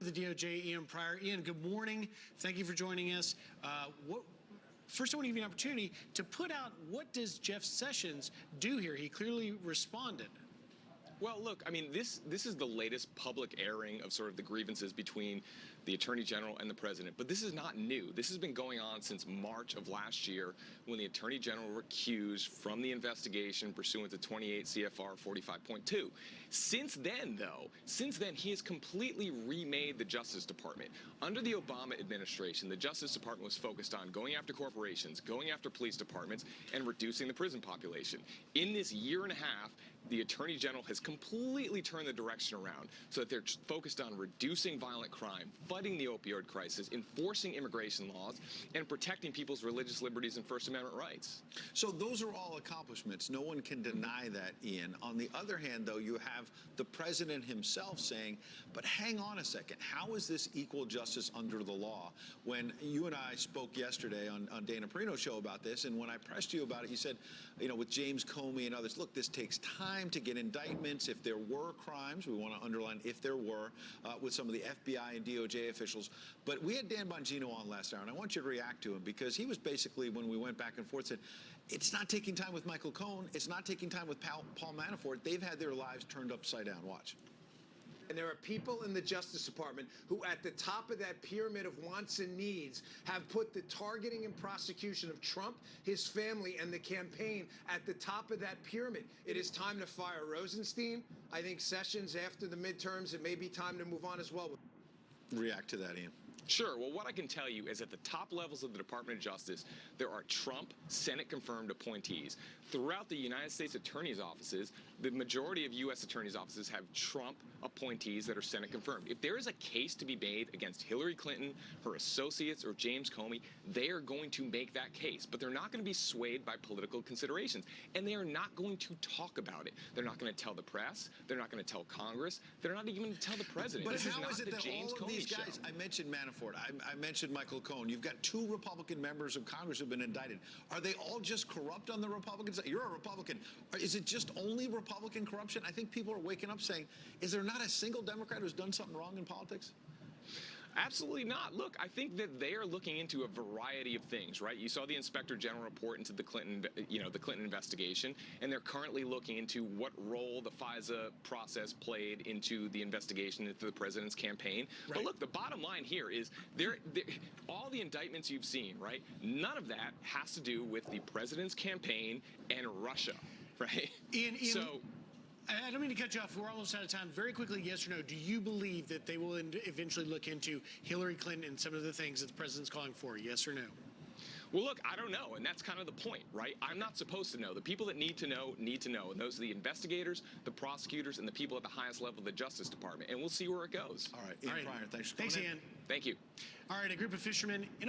The DOJ, Ian Prior. Ian, good morning. Thank you for joining us. First, I want to give you an opportunity to put out what does Jeff Sessions do here? He clearly responded. Well, look, I mean, this is the latest public airing of sort of the grievances between the Attorney General and the President. But this is not new. This has been going on since March of last year when the Attorney General recused from the investigation pursuant to 28 CFR 45.2. Since then, he has completely remade the Justice Department. Under the Obama administration, the Justice Department was focused on going after corporations, going after police departments, and reducing the prison population. In this year and a half, the Attorney General has completely turned the direction around so that they're focused on reducing violent crime, fighting the opioid crisis, enforcing immigration laws, and protecting people's religious liberties and First Amendment rights. So those are all accomplishments. No one can deny that, Ian. On the other hand, though, you have the president himself saying, but hang on a second, how is this equal justice under the law? When you and I spoke yesterday on Dana Perino's show about this, and when I pressed you about it, you said, you know, with James Comey and others, look, this takes time to get indictments. If there were crimes, we want to underline if there were, with some of the FBI and DOJ officials. But we had Dan Bongino on last hour, and I want you to react to him because he was basically, when we went back and forth, said, it's not taking time with Michael Cohen. It's not taking time with Paul Manafort. They've had their lives turned upside down. Watch. And there are people in the Justice Department who, at the top of that pyramid of wants and needs, have put the targeting and prosecution of Trump, his family, and the campaign at the top of that pyramid. It is time to fire Rosenstein. I think Sessions, after the midterms, it may be time to move on as well. React to that, Ian. Sure. Well, what I can tell you is at the top levels of the Department of Justice, there are Trump Senate-confirmed appointees. Throughout the United States Attorney's offices, the majority of U.S. Attorney's offices have Trump appointees that are Senate-confirmed. If there is a case to be made against Hillary Clinton, her associates, or James Comey, they are going to make that case. But they're not going to be swayed by political considerations. And they are not going to talk about it. They're not going to tell the press. They're not going to tell Congress. They're not even going to tell the president. But this how is it that James all of these Comey guys, show. I mentioned Manafort, I mentioned Michael Cohen, you've got 2 Republican members of Congress who have been indicted. Are they all just corrupt on the Republican side? You're a Republican. Is it just only Republican corruption? I think people are waking up saying, is there not a single Democrat who's done something wrong in politics? Absolutely not. Look, I think that they are looking into a variety of things, right? You saw the Inspector General report into the Clinton investigation, and they're currently looking into what role the FISA process played into the investigation into the president's campaign. Right. But look, the bottom line here is all the indictments you've seen, right? None of that has to do with the president's campaign and Russia, right? Ian, I don't mean to cut you off. We're almost out of time. Very quickly, yes or no, do you believe that they will eventually look into Hillary Clinton and some of the things that the president's calling for? Yes or no? Well, look, I don't know, and that's kind of the point, right? I'm not supposed to know. The people that need to know, and those are the investigators, the prosecutors, and the people at the highest level of the Justice Department, and we'll see where it goes. All right, Ian Prior, thanks for coming in. in. Ian. Thank you. All right, a group of fishermen in a